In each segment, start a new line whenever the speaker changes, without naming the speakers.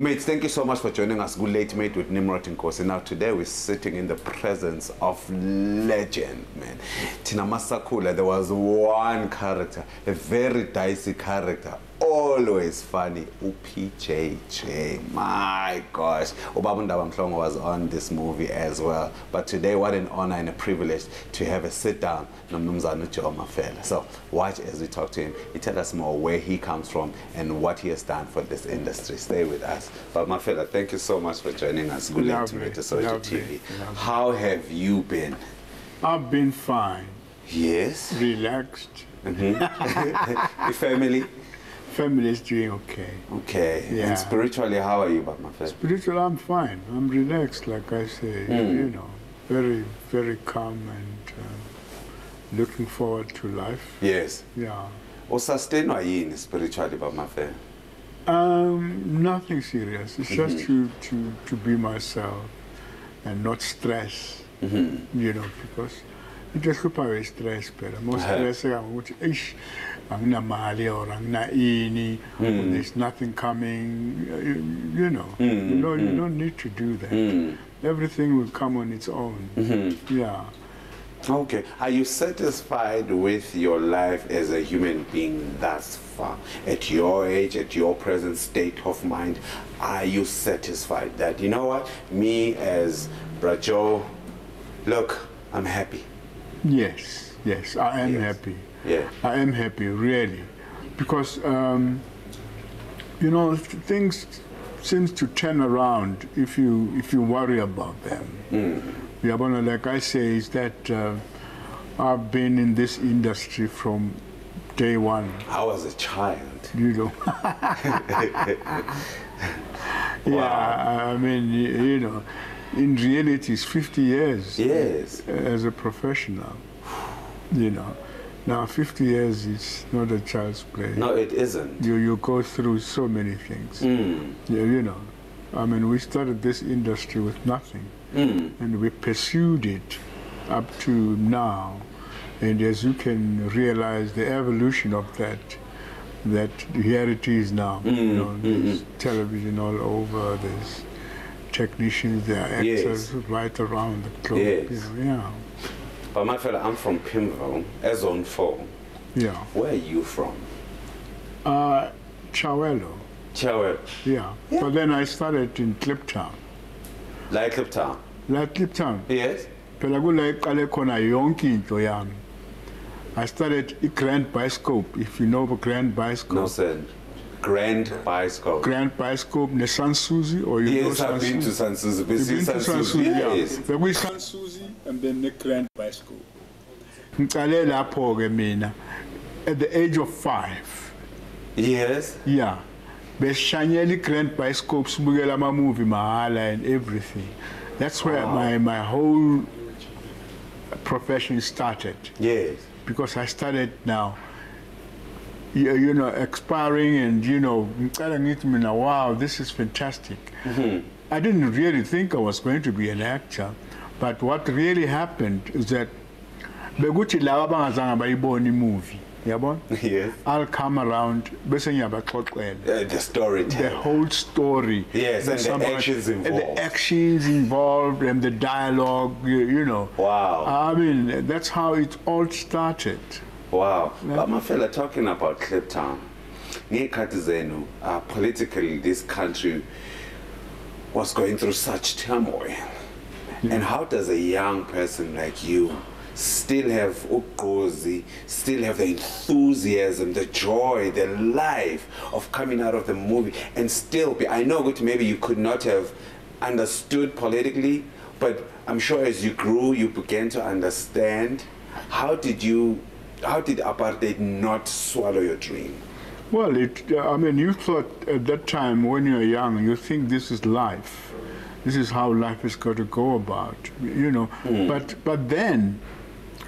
Mates, thank you so much for joining us. Good late, mate, with Nimrod Nkosi. Now, today we're sitting in the presence of legend, man. Tina Masakula, there was one character, a very dicey character, always funny. UPJJ, my gosh. Obabunda Mhlongo was on this movie as well. But today, what an honor and a privilege to have a sit down with Mafela. So, watch as we talk to him. He tell us more where he comes from and what he has done for this industry. Stay with us. But Mafela, thank you so much for joining us. Good luck to Soweto TV. How have you been?
I've been fine.
Yes.
Relaxed.
Your family?
Family is doing okay.
Okay.
Yeah.
And spiritually, how are you, Mafela?
Spiritually, I'm fine. I'm relaxed, like I say. You know, very, very calm and looking forward to life.
Yes.
Yeah.
O sustain yini spiritually, Mafela?
Nothing serious. It's just to be myself and not stress. You know, because it just requires stress better. More stress, I'm not mali or I'm not ini, there's nothing coming. You know, you don't need to do that. Everything will come on its own. Yeah.
Okay. Are you satisfied with your life as a human being thus far? At your age, at your present state of mind, are you satisfied that, you know what, me as Brajo, look, I'm happy?
Yes, yes, I am happy.
Yeah.
I am happy, really. Because, you know, things seems to turn around if you worry about them. Yeah, but like I say, is that I've been in this industry from day one.
I was a child.
You know. Yeah, I mean, you know, in reality, it's 50 years.
Yes.
As a professional, you know. Now, 50 years is not a child's play.
No, it isn't.
You go through so many things. Yeah, you know. I mean, we started this industry with nothing. And we pursued it up to now. And as you can realize, the evolution of that here it is now. You know, there's television all over, there's technicians, there are actors right around the globe.
Yes.
You know, yeah.
But Mafela, I'm from Pimville, Zone 4.
Yeah.
Where are you from?
Chawelo.
Chawelo.
Yeah. But then I started in Kliptown.
Like Kliptown?
Like Kliptown.
Yes.
I started a Grand Bioscope, if you know the Grand Bioscope.
No, sir. Grand Bioscope.
Grand Bioscope, the Sansuzi, or you know
Yes, I've been to Sansuzi.
You've been to Sansuzi,
yes.
There was Sansuzi and then the Grand Bioscope. At the age of 5.
Yes.
Yeah. Beshanyeli Grand Bioscope, Subugela movie, Mahala and everything. That's where my whole profession started.
Yes.
Because I started now, you know, expiring and, you know, wow, this is fantastic. I didn't really think I was going to be an actor, but what really happened is that movie.
Yes.
I'll come around,
the story.
The whole story.
Yes, and the actions involved.
And the actions involved and the dialogue, you know.
Wow.
I mean, that's how it all started.
Wow. Yeah. But Mafela, talking about Kliptown, politically, this country was going through such turmoil. Yeah. And how does a young person like you still have uqozi, still have the enthusiasm, the joy, the life of coming out of the movie and still be, I know that maybe you could not have understood politically, but I'm sure as you grew, you began to understand. How did apartheid not swallow your dream?
Well, I mean, you thought at that time when you're young, you think this is life. This is how life is going to go about, you know. But then,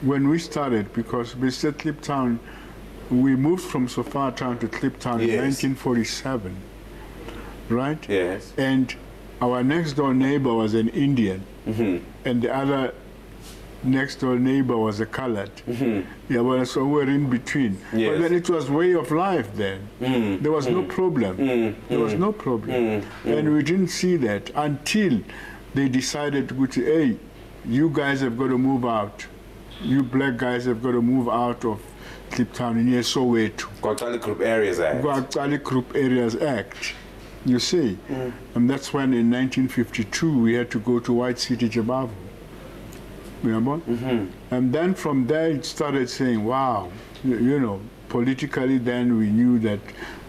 when we started, because we said Kliptown, we moved from Sophiatown to Kliptown in 1947, right?
Yes.
And our next door neighbor was an Indian, and the other next door neighbor was a colored. Yeah, well, so we're in between.
Yes.
But then it was way of life then. There was no problem. There was no problem. And we didn't see that until they decided to go to, hey, you guys have got to move out. You black guys have got to move out of Kliptown in here, Soweto.
Gwaqali Group Areas Act.
Gwaqali Group Areas Act. You see, and that's when in 1952 we had to go to White City, Jabavu. Remember? And then from there it started saying, wow, you know, politically then we knew that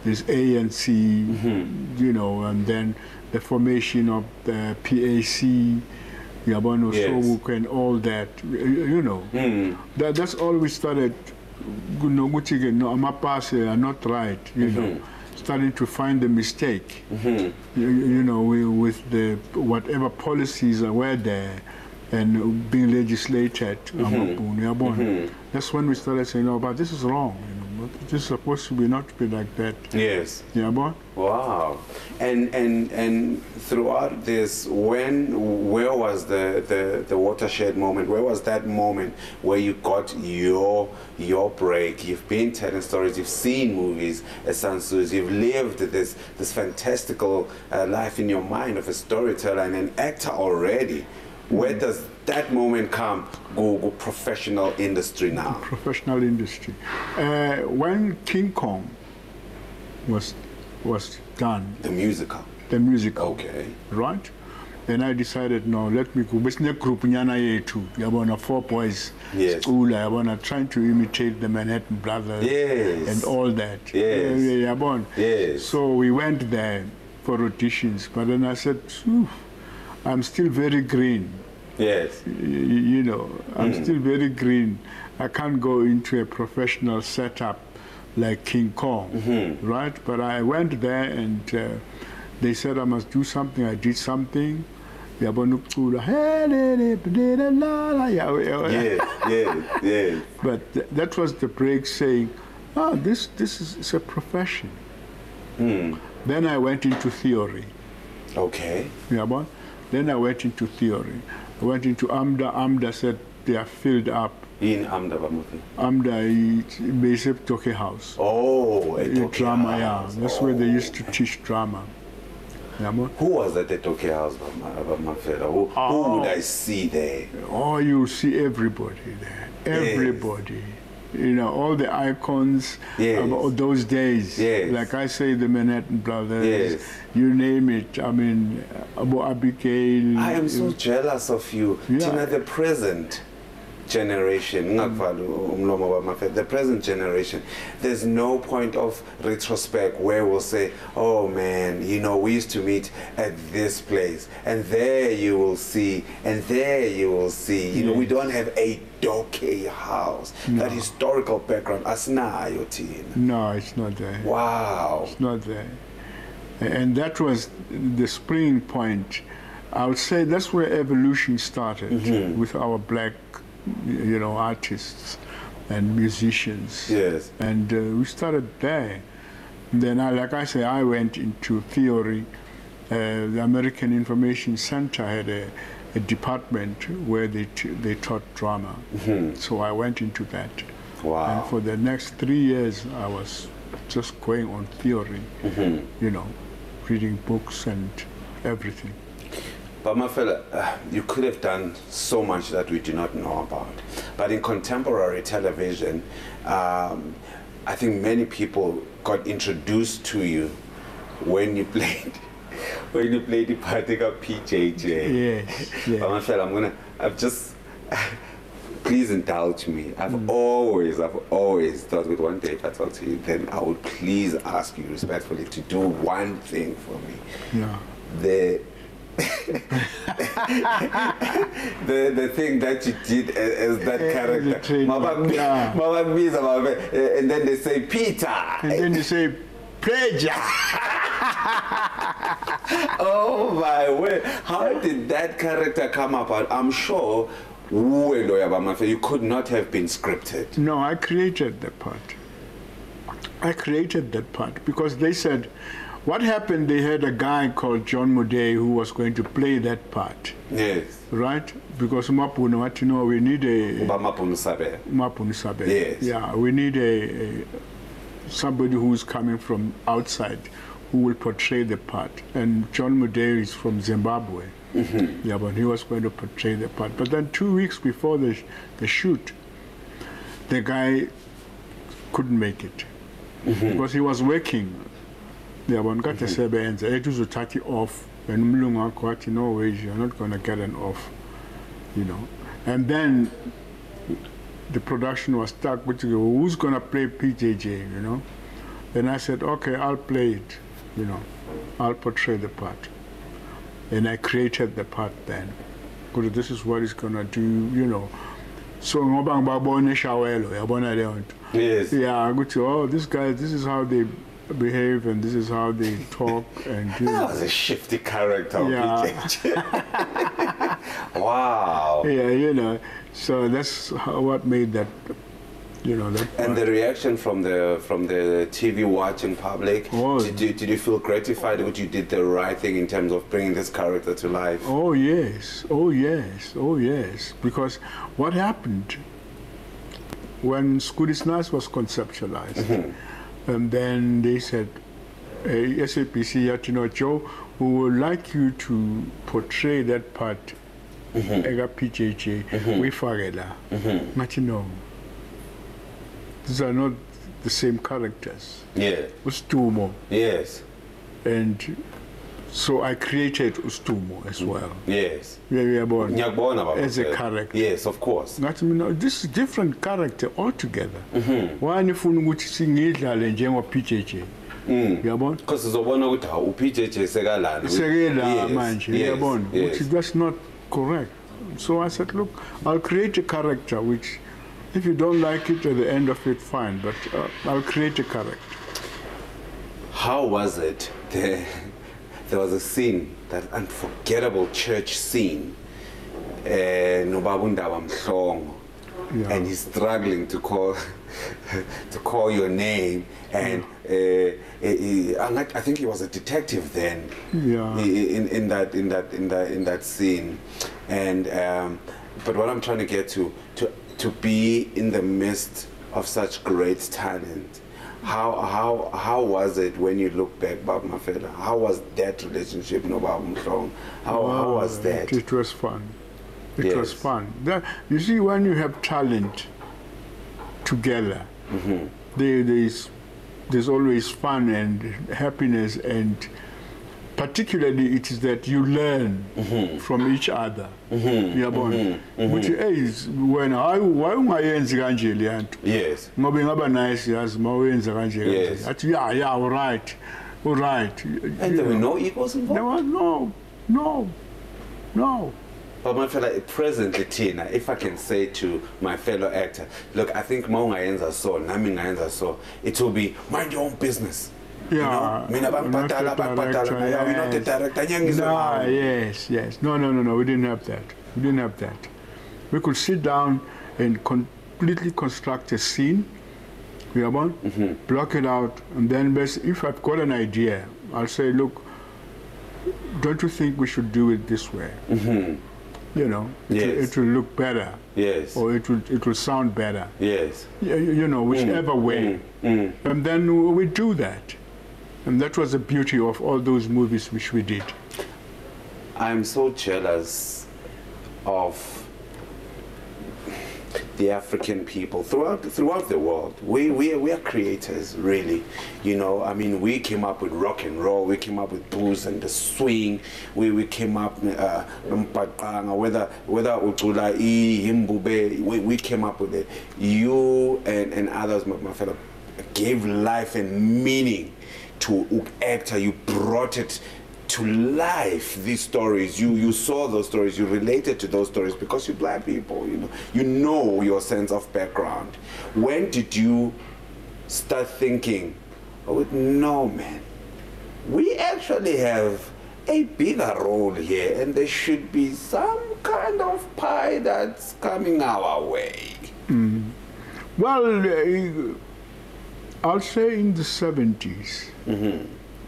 there's ANC, you know, and then the formation of the PAC, Yabano Sowuk and all that, you know. That's all we started, you know, Amapase are not right, you know. Starting to find the mistake, you know, with the whatever policies were there and being legislated. That's when we started saying, no, but this is wrong. You know, this is supposed to be not be like that.
Yes.
Yeah, boy.
Wow. And throughout this, where was the watershed moment? Where was that moment where you got your break? You've been telling stories, you've seen movies as Sansus, you've lived this fantastical life in your mind of a storyteller and an actor already. Where does that moment come, go professional industry now?
Professional industry. When King Kong was done.
The musical.
The musical.
Okay.
Right? Then I decided, no, let me go. Business group nyana yetu. Yabona 4 boys.
Yes.
School. Yabona trying to imitate the Manhattan Brothers.
Yes.
And all that.
Yes.
Yabona.
Yes.
So we went there for auditions. But then I said, I'm still very green.
Yes.
You know, I'm still very green. I can't go into a professional setup like King Kong, right? But I went there and they said I must do something. I did something. Yes,
yes, yes.
But that was the break saying, this is a profession. Then I went into theory.
Okay.
Yeah, then I went into theory. I went into AMDA. AMDA said they are filled up.
In AMDA, Bamuthi?
AMDA is basic Toke House.
Oh, a Toke
drama,
House.
Yeah. That's where they used to teach drama. Yeah,
who was at the Toke House, Mafela? Who would I see there?
Oh, you see everybody there. Everybody. Yes. You know, all the icons of those days.
Yes.
Like I say, the Manhattan Brothers.
Yes.
You name it. I mean, Abu Abigail.
I am so jealous of you.
Yeah.
Tina, the present generation, the present generation, there's no point of retrospect where we'll say, oh man, you know, we used to meet at this place, and there you will see, and there you will see. You know, we don't have a Doke House, that historical background. Asnayo, Tina.
No, it's not there.
Wow.
It's not there. And that was the springing point. I would say that's where evolution started with our black, you know, artists and musicians.
Yes.
And we started there. And then, like I say, I went into theory. The American Information Center had a department where they taught drama. So I went into that.
Wow.
And for the next 3 years, I was just going on theory, you know, reading books and everything.
But Mafela, you could have done so much that we do not know about. But in contemporary television, I think many people got introduced to you when you played the particular PJJ.
Yes.
But Mafela, I've just, please indulge me. I've always thought with one day if I talk to you, then I would please ask you respectfully to do one thing for me.
Yeah.
The thing that you did as that character, and then they say Peter,
and then they say pleasure.
Oh my word! How did that character come about? I'm sure you could not have been scripted.
No, I created that part. I created that part because they said, what happened, they had a guy called John Modey who was going to play that part.
Yes.
Right? Because Mapuna, what you know, we need a...
Mapunu Sabe.
Mapunu Sabe.
Yes.
Yeah, we need somebody who's coming from outside who will portray the part. And John Modey is from Zimbabwe. Yeah, but he was going to portray the part. But then 2 weeks before the shoot, the guy couldn't make it. Because he was working. Yeah, but got it was 30 off. And no way, you're not going to get an off. You know. And then the production was stuck with who's going to play PJJ, you know. And I said, okay, I'll play it, you know. I'll portray the part. And I created the part then. Because this is what it's going to do, you know. So,
yes.
Yeah, I go to, oh, this guy, this is how they behave and this is how they talk. And
that was a shifty character.
Yeah.
Wow.
Yeah, you know. So that's what made that, you know, that.
And the reaction from the TV watching public, did you feel gratified that you did the right thing in terms of bringing this character to life?
Oh yes, oh yes, oh yes. Because what happened when Sgudi Snaysi was conceptualized, and then they said, SAPC, you know, Joe, we would like you to portray that part. Ega PJJ, we Farela. But you know, these are not the same characters.
Yeah.
Ustumo.
Yes.
And so I created Ustumo as well.
Yes.
Yeah, as a character.
Yes, of course.
But you know, this is different character altogether. Why if you sing it like PJJ?
Because it's a one of PJJ Segalan.
Which is just not correct. So I said, look, I'll create a character which, if you don't like it at the end of it, fine, but I'll create a character.
How was it? There was a scene, that unforgettable church scene, Nobabunda Wamhlongo, and he's struggling to call your name, and I think he was a detective then.
Yeah.
In that scene, and but what I'm trying to get to be in the midst of such great talent. How was it when you look back, Bob Mafela? How was that relationship, no Bob Mhlongo? How was that?
It was fun. It was fun. You see, when you have talent together, there's always fun and happiness, and particularly it is that you learn from each other. Which is when why ungayenzi kanje le nto?
Yes.
Ngoba ingaba nice yazi mawenza kanje.
Yes.
Athi yeah, all right.
And there were no egos involved?
There was no.
But Mafela, presently, Tina, if I can say to my fellow actor, look, I think Nami Ngayenza so, it will be mind your own business.
Yeah.
You know? We're not the director.
Yes. No. We didn't have that. We could sit down and completely construct a scene. Block it out, and then if I've got an idea, I'll say, look, don't you think we should do it this way? You know, it will look better.
Yes.
Or it will sound better.
Yes.
You know, whichever way. And then we do that. And that was the beauty of all those movies which we did.
I'm so jealous of the African people throughout the world. We are creators, really. You know, I mean, we came up with rock and roll, we came up with blues and the swing, we came up whether Utula, Himbube, we came up with it. You and others, Mafela, gave life and meaning to actor. You brought it to life, these stories. You saw those stories, you related to those stories because you're black people, you know your sense of background. When did you start thinking, oh no man, we actually have a bigger role here and there should be some kind of pie that's coming our way?
Well, I'll say in the 70s,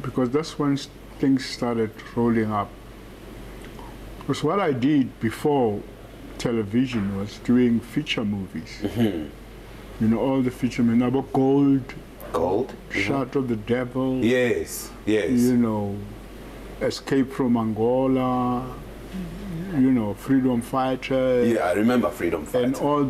because that's when things started rolling up. Because what I did before television was doing feature movies. You know, all the feature movies about Gold, Shot of the Devil.
Yes, yes.
You know, Escape from Angola. You know, Freedom Fighter.
Yeah, I remember Freedom Fighter.
And all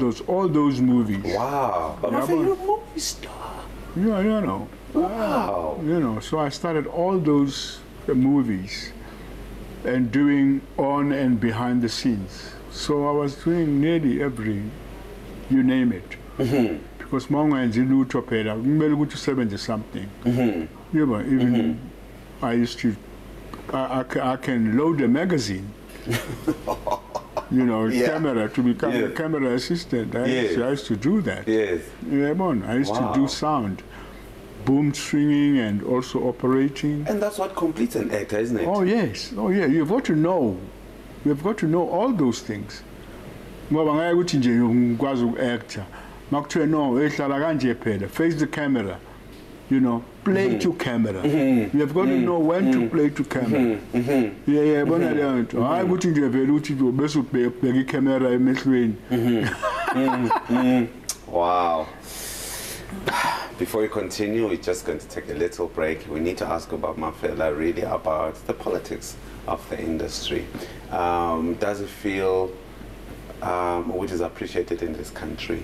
those movies.
Wow. But
Yeah,
you're a movie star.
Yeah, you know.
Wow.
You know, so I started all those movies and doing on and behind the scenes. So I was doing nearly every, you name it. Because Monga and Zulu Topeda, we to 70 something. You know, even I used to, I can load a magazine. You know, camera, to become a camera assistant. I used to do that.
Yes.
Yeah, I used to do sound, boom stringing, and also operating.
And that's what completes an actor, isn't it?
Oh yes, oh yeah. You've got to know. You've got to know all those things. Ngoba ngeke uthi nje ngikwazi uku-actor. Makuthiwe no, ehlala kanje phela, face the camera. You know, play to camera. You've got to know when to play to camera. Yeah, bona leyo nto. Hayi ukuthi nje vele uthi bese ubheka i-camera emehlweni.
Wow. Before we continue, we're just going to take a little break. We need to ask about Mafela, really about the politics of the industry. Does it feel which is appreciated in this country?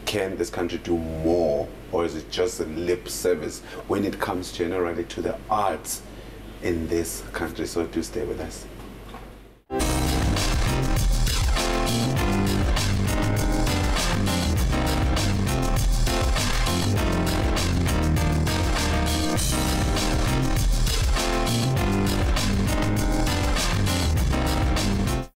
Can this country do more, or is it just a lip service when it comes generally to the arts in this country? So do stay with us.